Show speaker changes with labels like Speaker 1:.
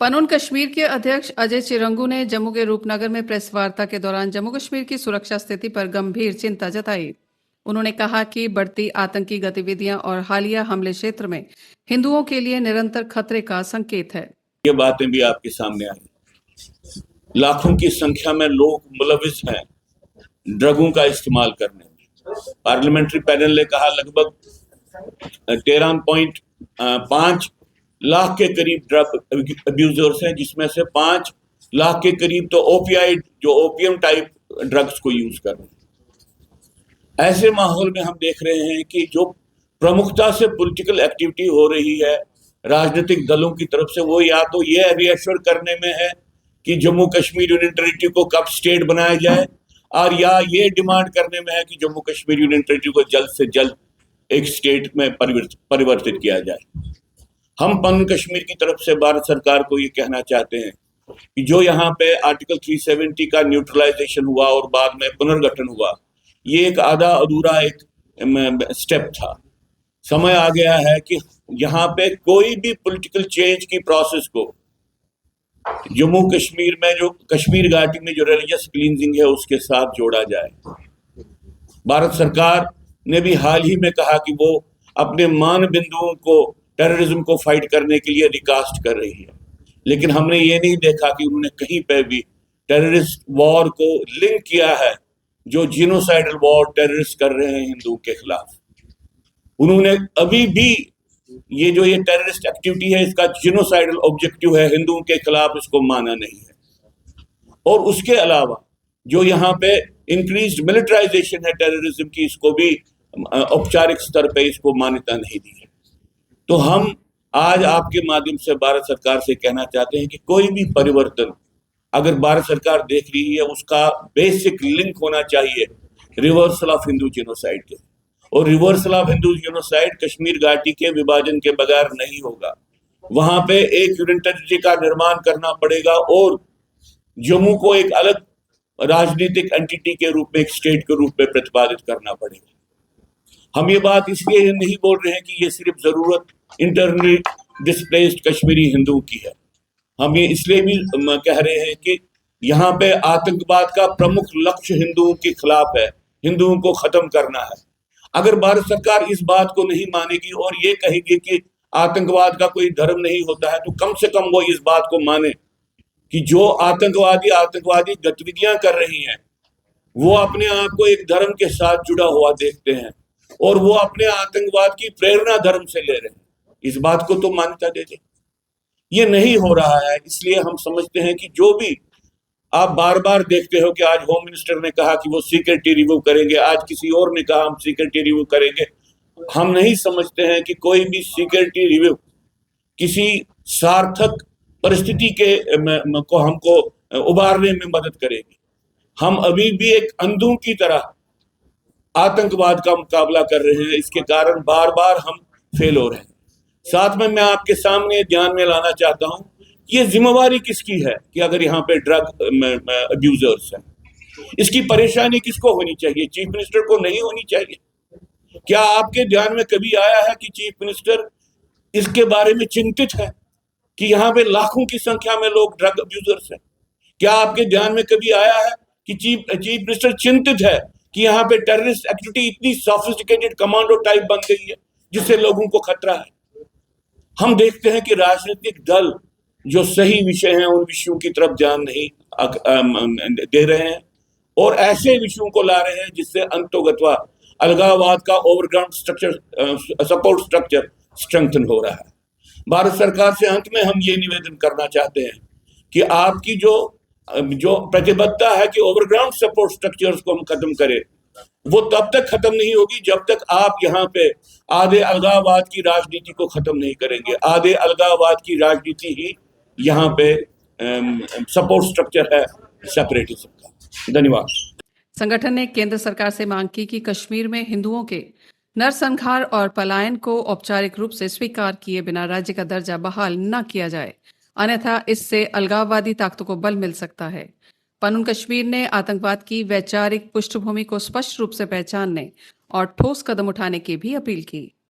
Speaker 1: पनून कश्मीर के अध्यक्ष अजय चिरंगू ने जम्मू के रूपनगर में प्रेस वार्ता के दौरान जम्मू कश्मीर की सुरक्षा स्थिति पर गंभीर चिंता जताई। उन्होंने कहा कि बढ़ती आतंकी गतिविधियां और हालिया हमले क्षेत्र में हिंदुओं के लिए निरंतर खतरे का संकेत है।
Speaker 2: ये बातें भी आपके सामने आई। लाखों की संख्या में लोग मुलविस हैं ड्रगों का इस्तेमाल करने में। पार्लियामेंट्री पैनल ने कहा लगभग 13.5 लाख के करीब ड्रग अब्यूजर्स हैं, जिसमें से 5 लाख के करीब तो ओपियाइड जो ओपियम टाइप ड्रग्स को यूज कर रहे हैं। ऐसे माहौल में हम देख रहे हैं कि जो प्रमुखता से पॉलिटिकल एक्टिविटी हो रही है राजनीतिक दलों की तरफ से, वो या तो ये रिएश्योर करने में है कि जम्मू कश्मीर यूनियन टेरिटरी को कब स्टेट बनाया जाए, और या ये डिमांड करने में है कि जम्मू कश्मीर यूनियन टेरिटरी को जल्द से जल्द एक स्टेट में परिवर्तित किया जाए। हम पनून कश्मीर की तरफ से भारत सरकार को ये कहना चाहते हैं कि जो यहाँ पे आर्टिकल 370 का न्यूट्रलाइजेशन हुआ और बाद में पुनर्गठन हुआ, ये एक आधा अधूरा एक स्टेप था। समय आ गया है कि यहाँ पे कोई भी पॉलिटिकल चेंज की प्रोसेस को जम्मू कश्मीर में, जो कश्मीर घाटी में जो रिलीजियस क्लींजिंग है, उसके साथ जोड़ा जाए। भारत सरकार ने भी हाल ही में कहा कि वो अपने मान बिंदुओं को टेररिज्म को फाइट करने के लिए रिकास्ट कर रही है, लेकिन हमने ये नहीं देखा कि उन्होंने कहीं पे भी टेररिस्ट वॉर को लिंक किया है जो जीनोसाइडल वॉर टेररिस्ट कर रहे हैं हिंदुओं के खिलाफ। उन्होंने अभी भी ये जो ये टेररिस्ट एक्टिविटी है, इसका जीनोसाइडल ऑब्जेक्टिव है हिंदुओं के खिलाफ, इसको माना नहीं है। और उसके अलावा जो यहाँ पे इंक्रीज्ड मिलिटराइजेशन है टेररिज्म की, इसको भी औपचारिक स्तर पे इसको मान्यता नहीं दी है। तो हम आज आपके माध्यम से भारत सरकार से कहना चाहते हैं कि कोई भी परिवर्तन अगर भारत सरकार देख रही है, उसका बेसिक लिंक होना चाहिए रिवर्सल ऑफ हिंदू जेनोसाइड के, और reversal of Hindu genocide Kashmir घाटी के विभाजन के बगैर नहीं होगा। वहां पे एक यूनियन टेरिटरी का निर्माण करना पड़ेगा और जम्मू को एक अलग राजनीतिक एंटिटी के रूप में, एक स्टेट के रूप में प्रतिपादित करना पड़ेगा। हम ये बात इसलिए नहीं बोल रहे हैं कि ये सिर्फ जरूरत इंटरनली डिस्प्लेस्ड कश्मीरी हिंदुओं की है। हम ये इसलिए भी कह रहे हैं कि यहाँ पे आतंकवाद का प्रमुख लक्ष्य हिंदुओं के खिलाफ है, हिंदुओं को खत्म करना है। अगर भारत सरकार इस बात को नहीं मानेगी और ये कहेगी कि आतंकवाद का कोई धर्म नहीं होता है, तो कम से कम वो इस बात को माने कि जो आतंकवादी गतिविधियां कर रही हैं, वो अपने आप को एक धर्म के साथ जुड़ा हुआ देखते हैं और वो अपने आतंकवाद की प्रेरणा धर्म से ले रहे हैं। इस बात को तो मान्यता दे दे। ये नहीं हो रहा है, इसलिए हम समझते हैं कि जो भी आप बार बार देखते हो कि आज होम मिनिस्टर ने कहा कि वो सिक्योरिटी रिव्यू करेंगे, आज किसी और ने कहा हम सिक्योरिटी रिव्यू करेंगे। हम नहीं समझते हैं कि कोई भी सिक्योरिटी रिव्यू किसी सार्थक परिस्थिति के को हमको उबारने में मदद करेगी। हम अभी भी एक अंधों की तरह आतंकवाद का मुकाबला कर रहे हैं, इसके कारण बार बार हम फेल हो रहे हैं। साथ में मैं आपके सामने ध्यान में लाना चाहता हूं, ये जिम्मेवारी किसकी है कि अगर यहाँ पे ड्रग अब्यूजर्स हैं, इसकी परेशानी किसको होनी चाहिए? चीफ मिनिस्टर को नहीं होनी चाहिए? क्या आपके ध्यान में कभी आया है कि चीफ मिनिस्टर इसके बारे में चिंतित है कि यहाँ पे लाखों की संख्या में लोग ड्रग अब्यूजर्स हैं? क्या आपके ध्यान में कभी आया है कि चीफ मिनिस्टर चिंतित है कि यहाँ पे टेररिस्ट एक्टिविटी इतनी सोफिस्टिकेटेड कमांडो टाइप बन गई है जिससे लोगों को खतरा है? हम देखते हैं कि राजनीतिक दल जो सही विषय हैं उन विषयों की तरफ ध्यान नहीं दे रहे हैं और ऐसे विषयों को ला रहे हैं जिससे अंतोगत्वा अलगाववाद का overground structure, support structure strengthen हो रहा है। भारत सरकार से अंत में हम ये निवेदन करना चाहते हैं कि आपकी जो प्रतिबद्धता है कि ओवरग्राउंड सपोर्ट स्ट्रक्चर्स को हम खत्म करें, वो तब तक खत्म नहीं होगी जब तक आप यहाँ पे आधे अलगाववाद की राजनीति को खत्म नहीं करेंगे। आधे अलगाववाद की राजनीति ही यहाँ पे सपोर्ट स्ट्रक्चर है सेपरेटिज्म का। धन्यवाद।
Speaker 1: संगठन ने केंद्र सरकार से मांग की कि कश्मीर में हिंदुओं के नरसंहार और पलायन को औपचारिक रूप से स्वीकार किए बिना राज्य का दर्जा बहाल न किया जाए, अन्यथा इससे अलगाववादी ताकतों को बल मिल सकता है। पनून कश्मीर ने आतंकवाद की वैचारिक पृष्ठभूमि को स्पष्ट रूप से पहचानने और ठोस कदम उठाने की भी अपील की।